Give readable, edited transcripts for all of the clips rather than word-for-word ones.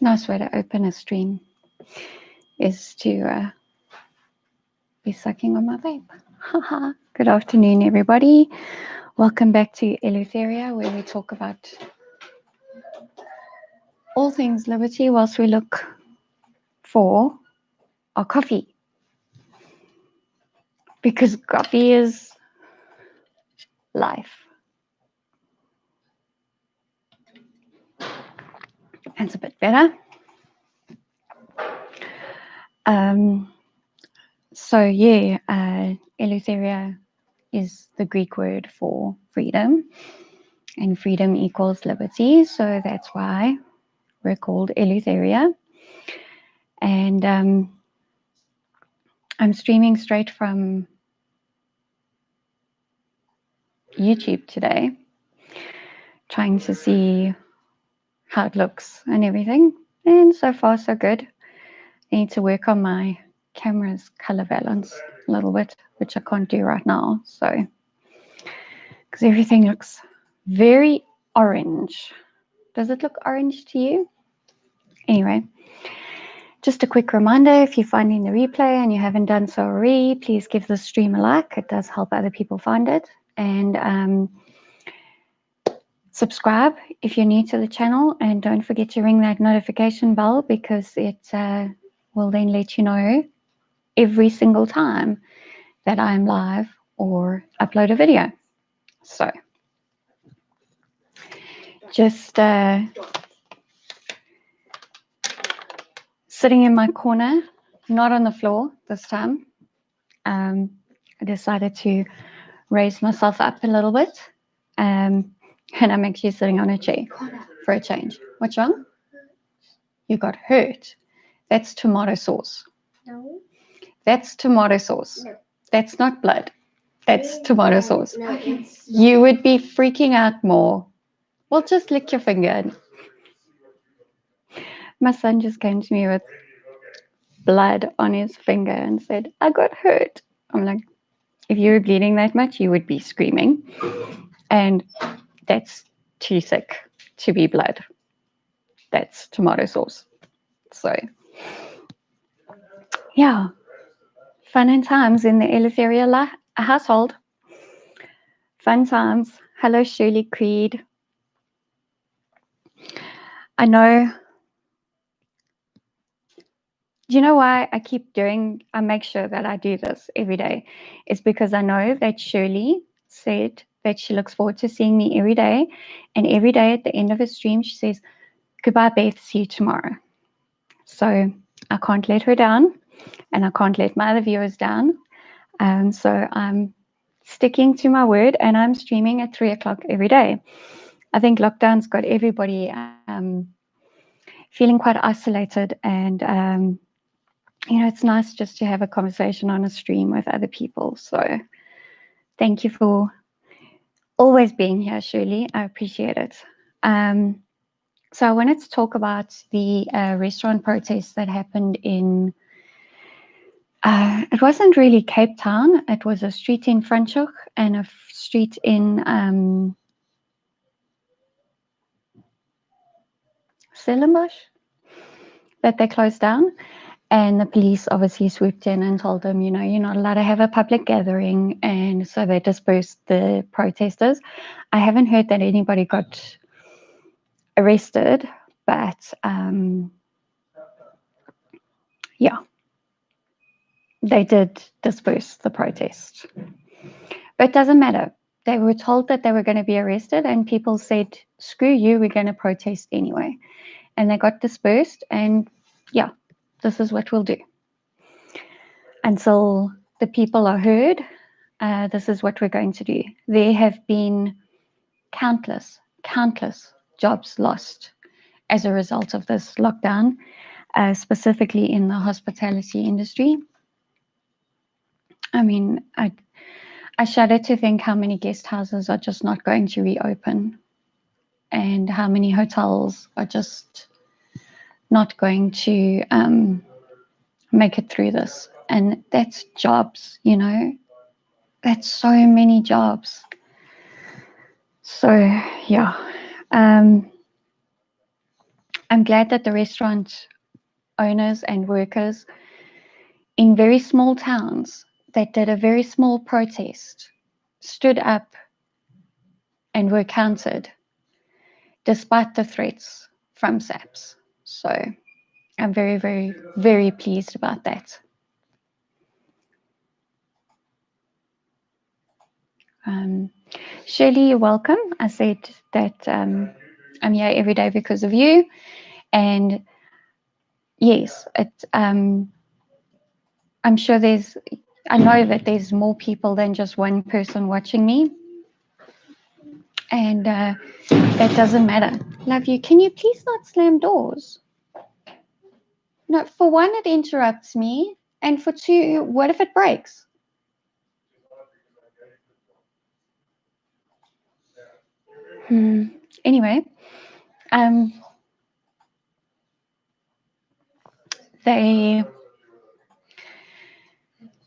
Nice way to open a stream is to be sucking on my vape. Haha. Good afternoon, everybody. Welcome back to Eleutheria, where we talk about all things liberty whilst we look for our coffee. Because coffee is life. That's a bit better. Eleutheria is the Greek word for freedom, and freedom equals liberty, so that's why we're called Eleutheria. And I'm streaming straight from YouTube today, trying to see how it looks and everything, and so far so good. I need to work on my camera's color balance a little bit, which I can't do right now, so because everything looks very orange. Does it look orange to you? Anyway, just a quick reminder, if you're finding the replay and you haven't done so already, please give the stream a like. It does help other people find it. And subscribe if you're new to the channel, and don't forget to ring that notification bell, because it will then let you know every single time that I'm live or upload a video. So just sitting in my corner, not on the floor this time. I decided to raise myself up a little bit, and I'm actually sitting on a chair for a change. What's wrong? You got hurt. That's tomato sauce. No. That's tomato sauce. No. That's not blood. That's tomato sauce. No, You would be freaking out more. Well, just lick your finger. My son just came to me with blood on his finger and said, I got hurt. I'm like, if you were bleeding that much, you would be screaming. And that's too sick to be blood. That's tomato sauce. So, yeah. Fun and times in the Eleutheria household. Fun times. Hello, Shirley Creed. I know. Do you know why I make sure that I do this every day? It's because I know that Shirley said that she looks forward to seeing me every day. And every day at the end of a stream, she says, goodbye, Beth, see you tomorrow. So I can't let her down, and I can't let my other viewers down. So I'm sticking to my word, and I'm streaming at 3 o'clock every day. I think lockdown's got everybody feeling quite isolated, and it's nice just to have a conversation on a stream with other people. So thank you for always being here, Shirley. I appreciate it. So I wanted to talk about the restaurant protests that happened in, it wasn't really Cape Town. It was a street in Franschhoek and a street in Stellenbosch that they closed down. And the police obviously swooped in and told them, you're not allowed to have a public gathering. And so they dispersed the protesters. I haven't heard that anybody got arrested, but yeah, they did disperse the protest. But it doesn't matter. They were told that they were going to be arrested, and people said, screw you, we're going to protest anyway. And they got dispersed, and yeah, this is what we'll do. Until the people are heard, this is what we're going to do. There have been countless jobs lost as a result of this lockdown, specifically in the hospitality industry. I mean, I shudder to think how many guest houses are just not going to reopen, and how many hotels are just not going to make it through this. And that's jobs, that's so many jobs. So yeah, I'm glad that the restaurant owners and workers in very small towns that did a very small protest stood up and were counted despite the threats from SAPS. So I'm very, very, very pleased about that. Shirley, you're welcome. I said that I'm here every day because of you. And yes, I'm sure I know that there's more people than just one person watching me. And that doesn't matter. Love you. Can you please not slam doors? No, for one, it interrupts me. And for two, what if it breaks? Anyway,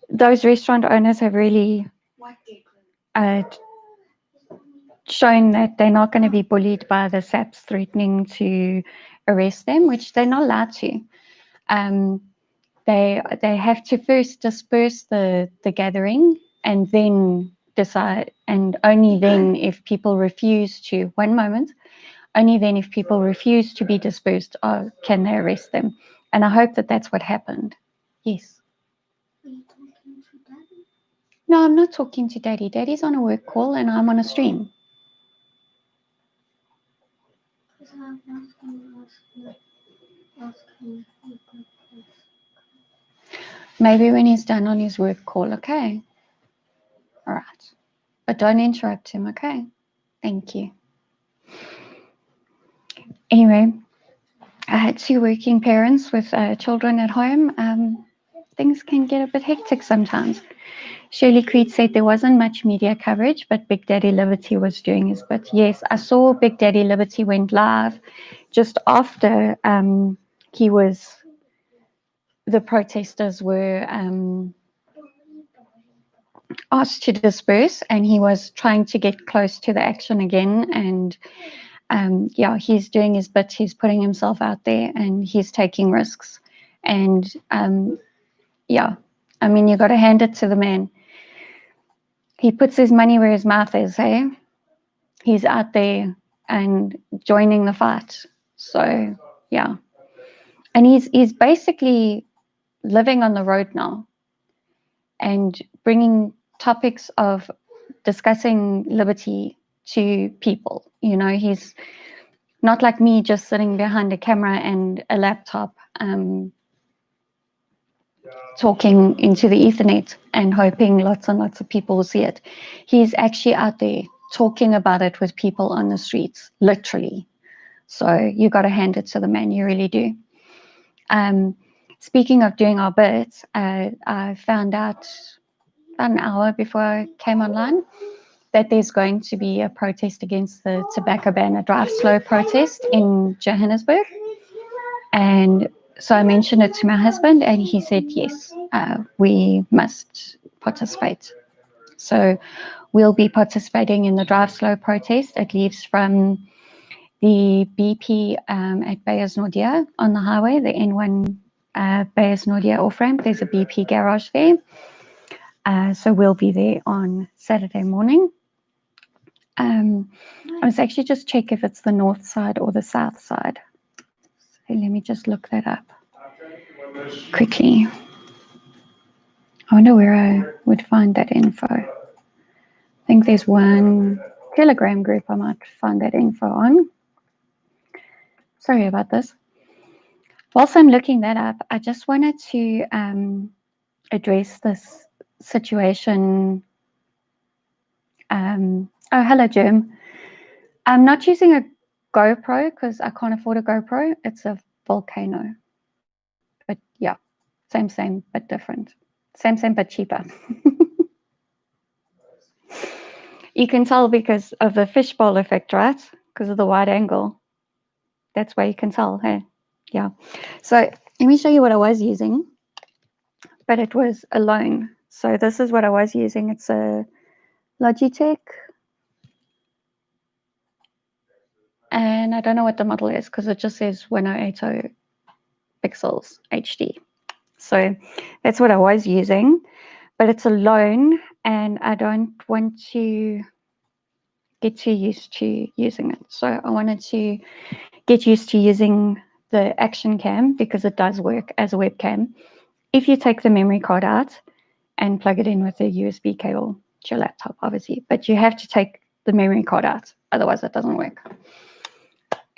those restaurant owners have really shown that they're not going to be bullied by the SAPs threatening to arrest them, which they're not allowed to. They have to first disperse the gathering and then decide, and only then if people refuse to, one moment, only then if people refuse to be dispersed can they arrest them. And I hope that that's what happened. Yes. Are you talking to Daddy? No, I'm not talking to Daddy. Daddy's on a work call and I'm on a stream. Maybe when he's done on his work call, okay? All right. But don't interrupt him, okay? Thank you. Anyway, I had two working parents with children at home. Things can get a bit hectic sometimes. Shirley Creed said there wasn't much media coverage, but Big Daddy Liberty was doing his bit. Yes, I saw Big Daddy Liberty went live just after the protesters were asked to disperse, and he was trying to get close to the action again. And he's doing his bit. He's putting himself out there, and he's taking risks. And I mean, you got to hand it to the man. He puts his money where his mouth is, hey? He's out there and joining the fight. So, yeah. And he's basically living on the road now and bringing topics of discussing liberty to people. You know, he's not like me just sitting behind a camera and a laptop talking into the Ethernet and hoping lots and lots of people will see it. He's actually out there talking about it with people on the streets, literally. So you got to hand it to the man, you really do. Speaking of doing our bits, I found out about an hour before I came online that there's going to be a protest against the tobacco ban, a drive slow protest in Johannesburg. And so I mentioned it to my husband, and he said, yes, we must participate. So we'll be participating in the drive slow protest. It leaves from the BP at Beyers-Naudé on the highway, the N1 Beyers-Naudé off-ramp. There's a BP garage there. So we'll be there on Saturday morning. I was actually just check if it's the north side or the south side. So let me just look that up quickly. I wonder where I would find that info. I think there's one Telegram group I might find that info on. Sorry about this. Whilst I'm looking that up, I just wanted to address this situation. Oh, hello, Jim. I'm not using a GoPro because I can't afford a GoPro. It's a Volcano. But yeah, same, but different. Same, but cheaper. You can tell because of the fishbowl effect, right? Because of the wide angle. That's why you can tell, hey? Yeah. So let me show you what I was using. But it was alone. So this is what I was using. It's a Logitech. and I don't know what the model is because it just says 1080 pixels HD. So that's what I was using, but it's a loan and I don't want to get too used to using it. So I wanted to get used to using the Action Cam because it does work as a webcam. If you take the memory card out and plug it in with a USB cable to your laptop, obviously, but you have to take the memory card out, otherwise it doesn't work.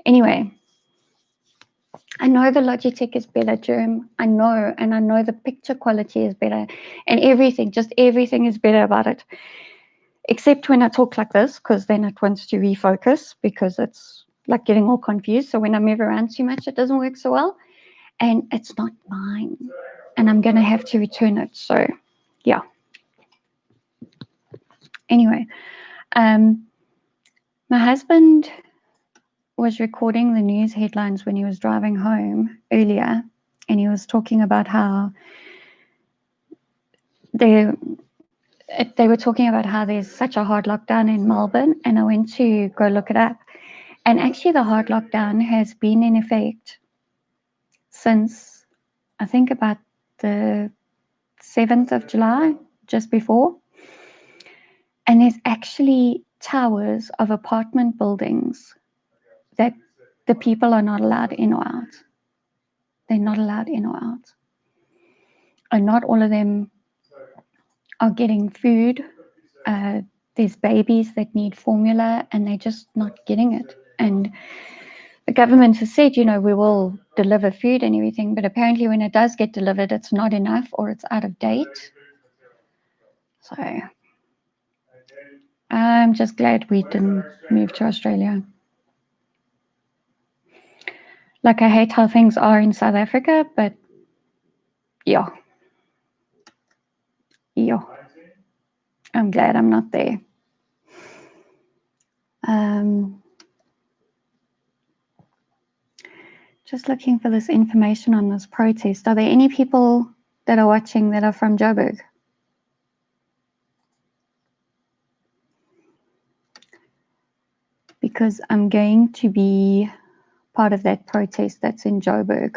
Anyway, I know the Logitech is better, Germ. I know, and I know the picture quality is better, and everything, just everything is better about it. Except when I talk like this, because then it wants to refocus because it's like getting all confused. So when I move around too much, it doesn't work so well. And it's not mine. And I'm going to have to return it. So, yeah. Anyway, my husband was recording the news headlines when he was driving home earlier. And he was talking about how they were talking about how there's such a hard lockdown in Melbourne. And I went to go look it up. And actually, the hard lockdown has been in effect since, I think, about the 7th of July, just before. And there's actually towers of apartment buildings that the people are not allowed in or out. They're not allowed in or out. And not all of them are getting food. There's babies that need formula and they're just not getting it. And the government has said, we will deliver food and everything, but apparently when it does get delivered, it's not enough or it's out of date. So I'm just glad we didn't move to Australia. Like, I hate how things are in South Africa, but yeah. I'm glad I'm not there. Just looking for this information on this protest. Are there any people that are watching that are from Joburg? Because I'm going to be part of that protest that's in Joburg.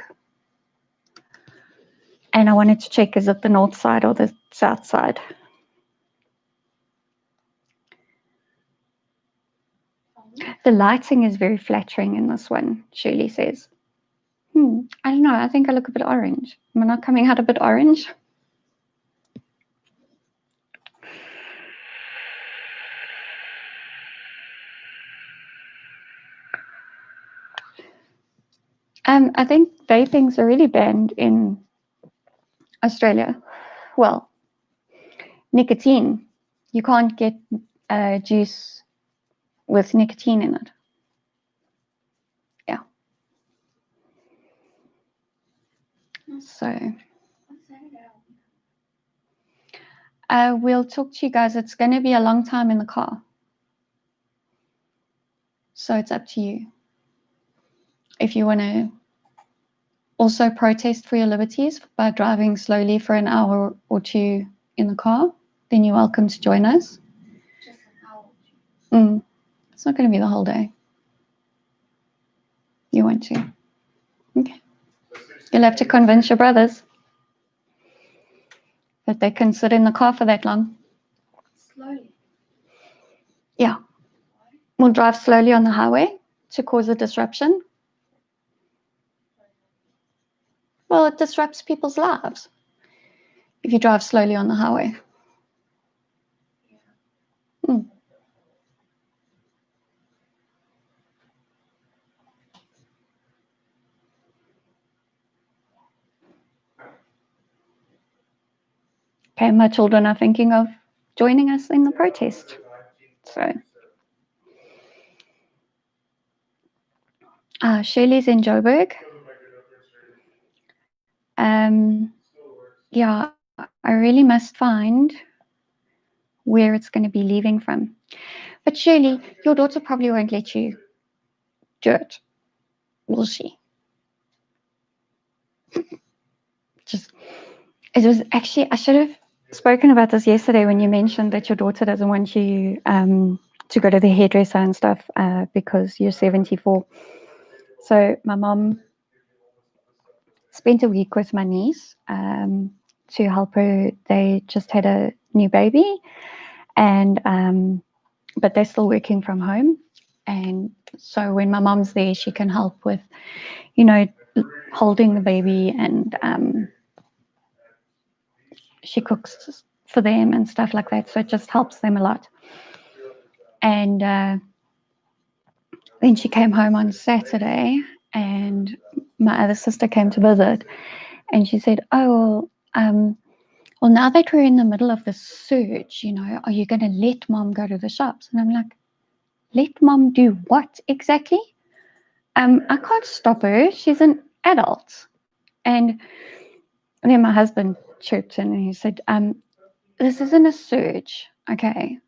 And I wanted to check, is it the north side or the south side? The lighting is very flattering in this one, Shirley says. I don't know. I think I look a bit orange. Am I not coming out a bit orange? I think vaping's already banned in Australia. Well, nicotine. You can't get juice with nicotine in it. Yeah. So we'll talk to you guys. It's going to be a long time in the car. So it's up to you. If you want to also protest for your liberties by driving slowly for an hour or two in the car, then you're welcome to join us. Just an hour. It's not going to be the whole day. You want to? Okay. You'll have to convince your brothers that they can sit in the car for that long. Slowly? Yeah. We'll drive slowly on the highway to cause a disruption. Well, it disrupts people's lives if you drive slowly on the highway. Okay, my children are thinking of joining us in the protest. So, Shirley's in Joburg. Yeah, I really must find where it's going to be leaving from. But Shirley, your daughter probably won't let you do it, will she? It was actually, I should have spoken about this yesterday when you mentioned that your daughter doesn't want you to go to the hairdresser and stuff because you're 74. So my mom spent a week with my niece to help her. They just had a new baby, and but they're still working from home. And so when my mom's there, she can help with, holding the baby, and she cooks for them and stuff like that. So it just helps them a lot. And then she came home on Saturday, and my other sister came to visit, and she said, "Oh, well, now that we're in the middle of the surge, are you going to let mom go to the shops?" And I'm like, "Let mom do what exactly? I can't stop her. She's an adult." And then my husband chirped in and he said, "This isn't a surge, okay?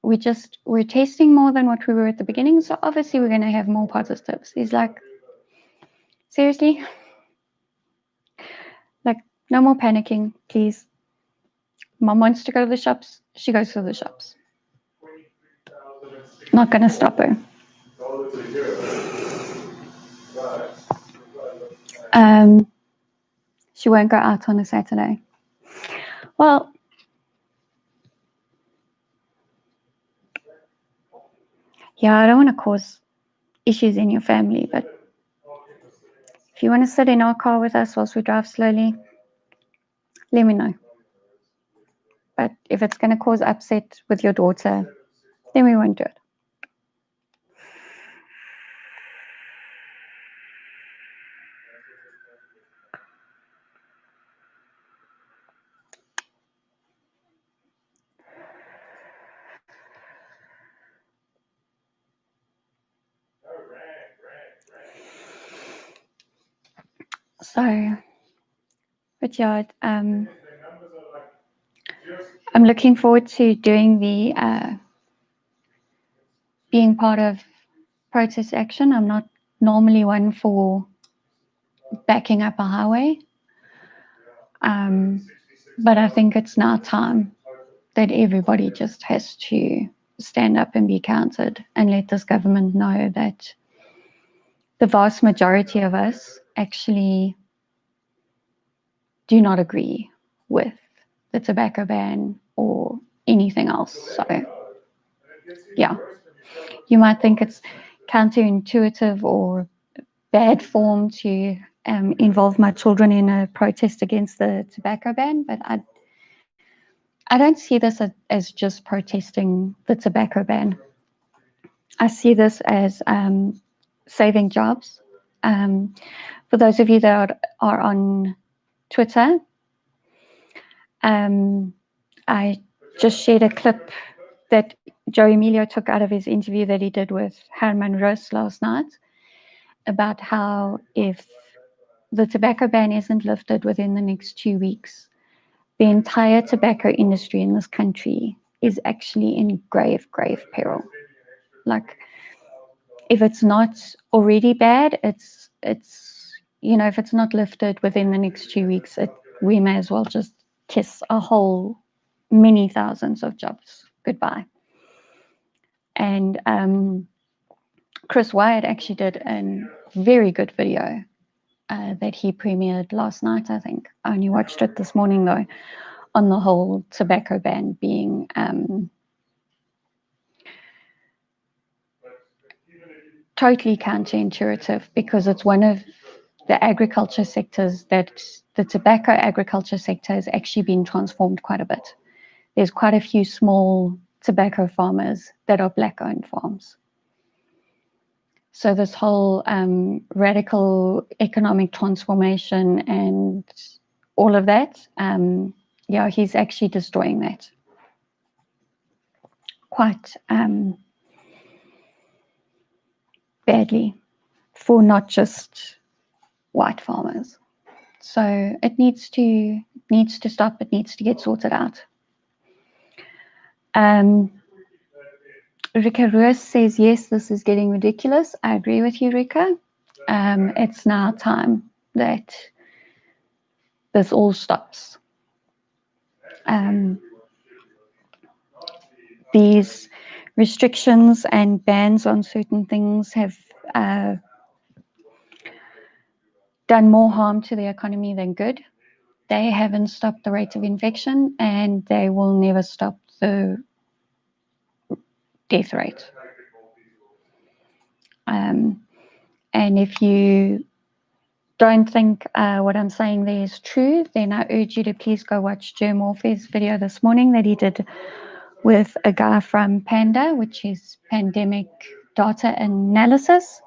We're testing more than what we were at the beginning, so obviously we're going to have more positives." He's like, "Seriously? Like, no more panicking, please. Mom wants to go to the shops. She goes to the shops. Not going to stop her." She won't go out on a Saturday. Well, yeah, I don't want to cause issues in your family, but if you want to sit in our car with us whilst we drive slowly, let me know. But if it's going to cause upset with your daughter, then we won't do it. So, but yeah, I'm looking forward to doing the being part of protest action. I'm not normally one for backing up a highway, but I think it's now time that everybody just has to stand up and be counted and let this government know that the vast majority of us actually do not agree with the tobacco ban or anything else. So, yeah, you might think it's counterintuitive or bad form to involve my children in a protest against the tobacco ban, but I don't see this as just protesting the tobacco ban. I see this as saving jobs. For those of you that are on Twitter, I just shared a clip that Joe Emilio took out of his interview that he did with Herman Roos last night about how if the tobacco ban isn't lifted within the next 2 weeks, the entire tobacco industry in this country is actually in grave, grave peril. Like, if it's not already bad, it's if it's not lifted within the next 2 weeks, we may as well just kiss a whole many thousands of jobs goodbye. And Chris Wyatt actually did a very good video that he premiered last night, I think. I only watched it this morning, though, on the whole tobacco ban being totally counterintuitive, because it's one of the agriculture sectors that the tobacco agriculture sector has actually been transformed quite a bit. There's quite a few small tobacco farmers that are black-owned farms. So this whole radical economic transformation and all of that, yeah, he's actually destroying that quite badly for not just white farmers. So it needs to stop. It needs to get sorted out. Rika Roos says, yes, this is getting ridiculous. I agree with you, Rika. It's now time that this all stops. These restrictions and bans on certain things have done more harm to the economy than good. They haven't stopped the rate of infection, and they will never stop the death rate. And if you don't think what I'm saying there is true, then I urge you to please go watch Germ Warfare's video this morning that he did with a guy from Panda, which is Pandemic Data Analysis.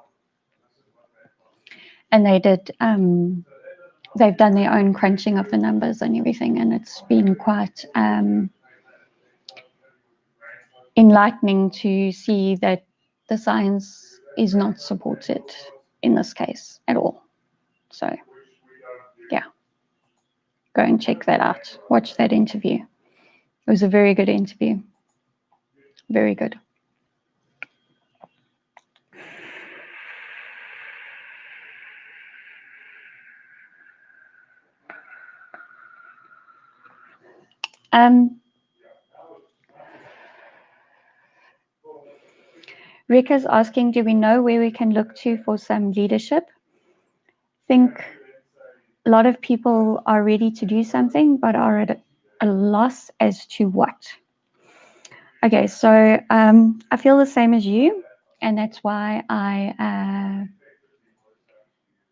And they did, they've done their own crunching of the numbers and everything, and it's been quite enlightening to see that the science is not supported in this case at all. So, yeah, go and check that out. Watch that interview. It was a very good interview. Very good. Rick is asking, do we know where we can look to for some leadership? I think a lot of people are ready to do something, but are at a loss as to what. Okay, so I feel the same as you, and that's why I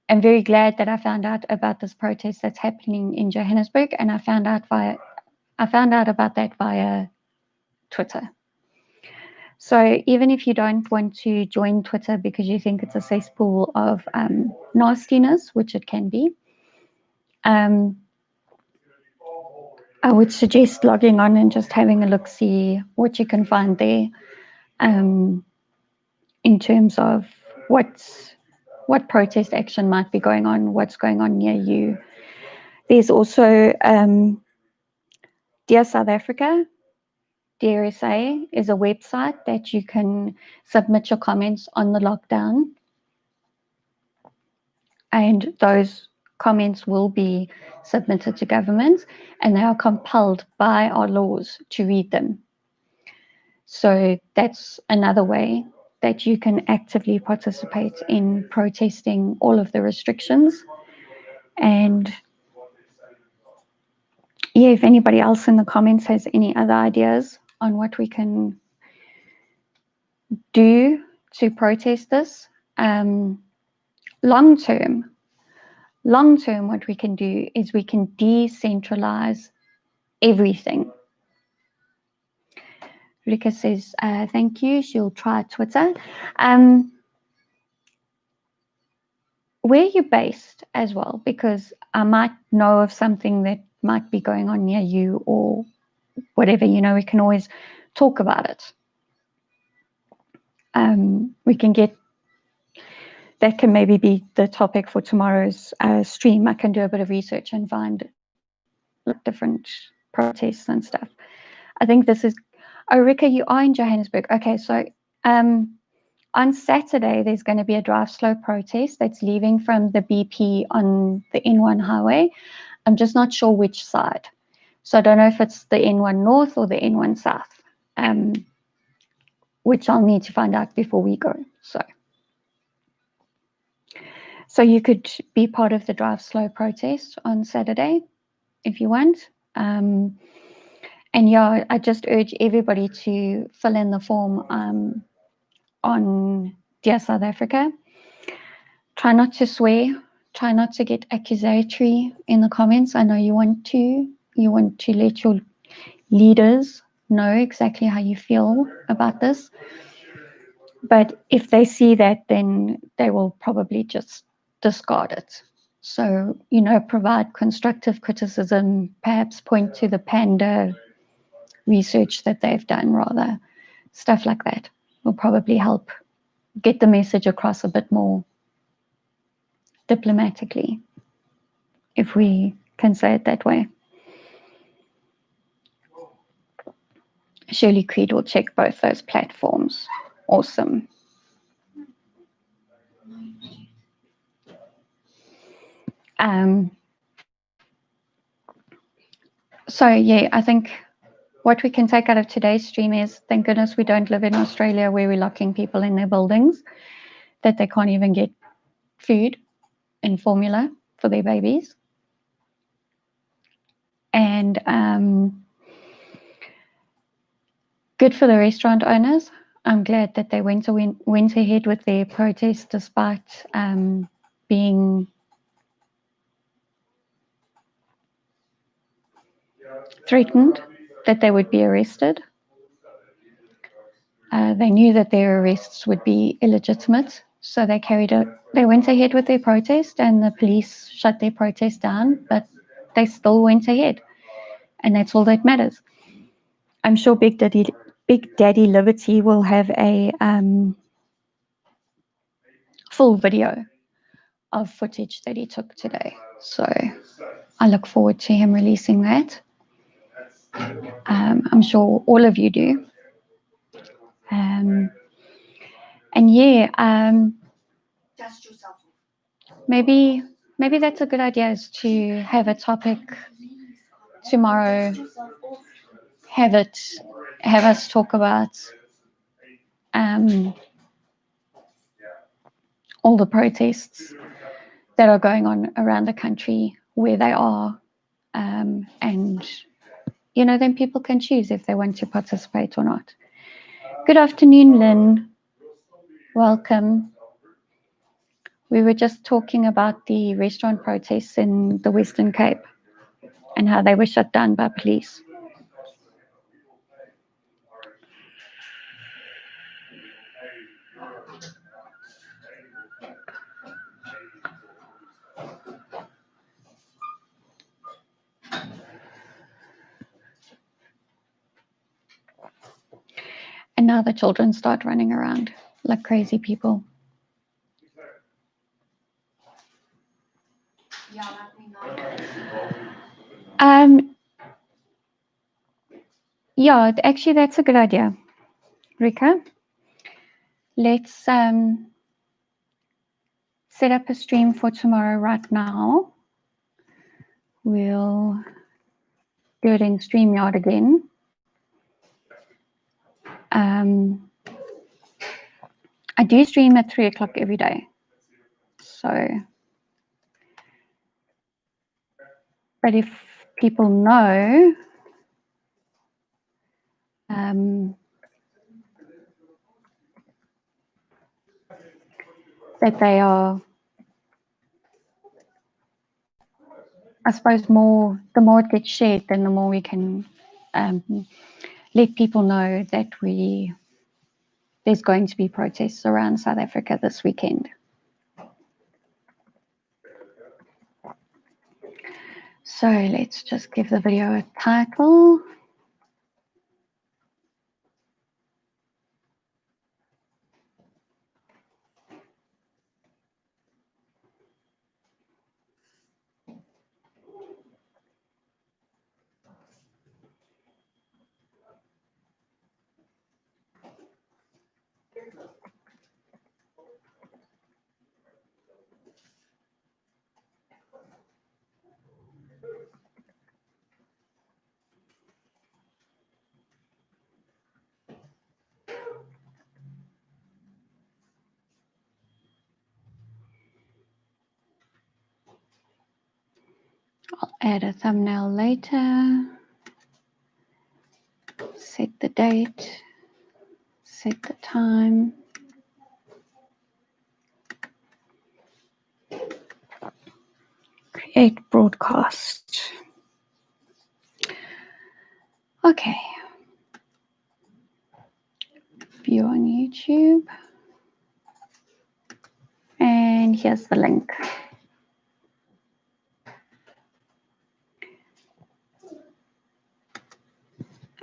am very glad that I found out about this protest that's happening in Johannesburg, and I found out about that via Twitter. So even if you don't want to join Twitter because you think it's a cesspool of nastiness, which it can be, I would suggest logging on and just having a look, see what you can find there in terms of what protest action might be going on, what's going on near you. There's also Dear South Africa. DRSA is a website that you can submit your comments on the lockdown, and those comments will be submitted to government, and they are compelled by our laws to read them. So that's another way that you can actively participate in protesting all of the restrictions. And yeah, if anybody else in the comments has any other ideas on what we can do to protest this, long term, what we can do is we can decentralize everything. Rika says, thank you. She'll try Twitter. Where are you based as well? Because I might know of something that might be going on near you or whatever, we can always talk about it. We can that can maybe be the topic for tomorrow's stream. I can do a bit of research and find different protests and stuff. I think this is, Rika, you are in Johannesburg. Okay, so on Saturday, there's going to be a drive slow protest that's leaving from the BP on the N1 highway. I'm just not sure which side. So I don't know if it's the N1 North or the N1 South, which I'll need to find out before we go. So you could be part of the drive slow protest on Saturday if you want. And yeah, I just urge everybody to fill in the form on Dear South Africa. Try not to swear. Try not to get accusatory in the comments. I know you want to let your leaders know exactly how you feel about this. But if they see that, then they will probably just discard it. So, provide constructive criticism, perhaps point to the Panda research that they've done, rather. Stuff like that will probably help get the message across a bit more diplomatically, if we can say it that way. Shirley Creed will check both those platforms. Awesome. So yeah, I think what we can take out of today's stream is, thank goodness we don't live in Australia where we're locking people in their buildings, that they can't even get food and formula for their babies. And good for the restaurant owners. I'm glad that they went ahead with their protest despite being threatened that they would be arrested. They knew that their arrests would be illegitimate, so they went ahead with their protest, and the police shut their protest down, but they still went ahead, and that's all that matters. I'm sure Big Daddy Liberty will have a full video of footage that he took today, so I look forward to him releasing that. I'm sure all of you do. And yeah, maybe that's a good idea, is to have a topic tomorrow, have us talk about all the protests that are going on around the country, where they are, and then people can choose if they want to participate or not. Good afternoon, Lynn. Welcome. We were just talking about the restaurant protests in the Western Cape and how they were shut down by police. And now the children start running around like crazy people. Yeah, actually, that's a good idea, Rika. Let's set up a stream for tomorrow right now. We'll do it in StreamYard again. I do stream at 3 o'clock every day. So, but if people know that they are, I suppose, the more it gets shared, then the more we can let people know that there's going to be protests around South Africa this weekend. So let's just give the video a title. I'll add a thumbnail later. Set the date. Set the time. Create broadcast. Okay. View on YouTube. And here's the link.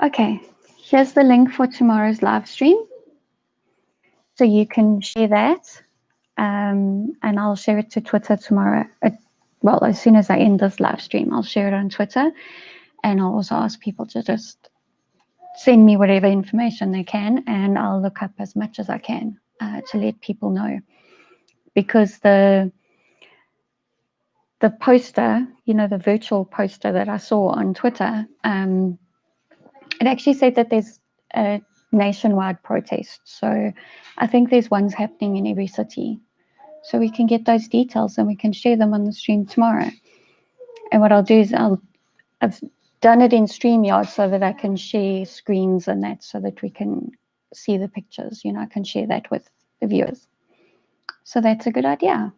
Okay, here's the link for tomorrow's live stream. So you can share that, and I'll share it to Twitter tomorrow. Well, as soon as I end this live stream, I'll share it on Twitter, and I'll also ask people to just send me whatever information they can, and I'll look up as much as I can to let people know. Because the poster, the virtual poster that I saw on Twitter, It actually said that there's a nationwide protest. So I think there's ones happening in every city. So we can get those details and we can share them on the stream tomorrow. And what I'll do is I've done it in StreamYard so that I can share screens and that so that we can see the pictures. You know, I can share that with the viewers. So that's a good idea.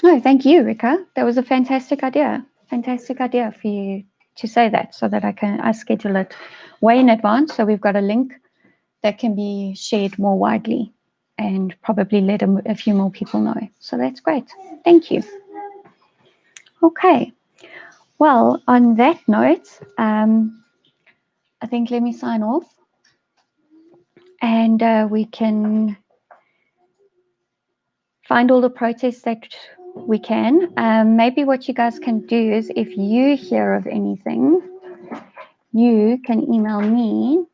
Oh, thank you, Rika. That was a fantastic idea. Fantastic idea for you to say that so that I schedule it way in advance. So we've got a link that can be shared more widely and probably let a few more people know. So that's great. Thank you. Okay. Well, on that note, I think let me sign off and we can find all the protests that we can. Maybe what you guys can do is if you hear of anything, you can email me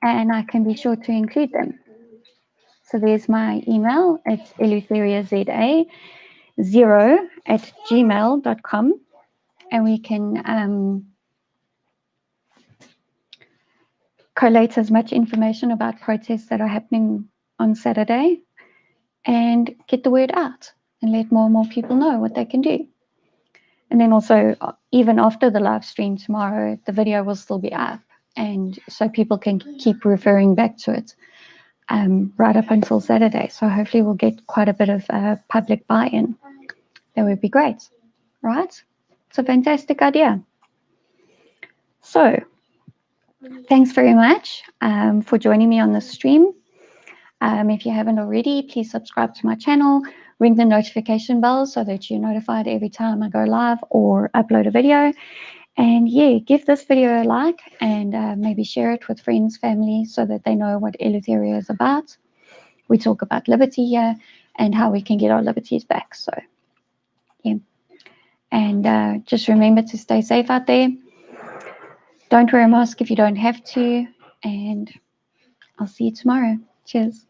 and I can be sure to include them. So there's my email. It's eleutheria0@gmail.com and we can collate as much information about protests that are happening on Saturday and get the word out and let more and more people know what they can do. And then also, even after the live stream tomorrow, the video will still be up. And so people can keep referring back to it right up until Saturday. So hopefully we'll get quite a bit of public buy-in. That would be great, right? It's a fantastic idea. So thanks very much for joining me on the stream. If you haven't already, please subscribe to my channel, ring the notification bell so that you're notified every time I go live or upload a video. And yeah, give this video a like and maybe share it with friends, family, so that they know what Eleutheria is about. We talk about liberty here and how we can get our liberties back. So yeah, and just remember to stay safe out there. Don't wear a mask if you don't have to, and I'll see you tomorrow. Cheers.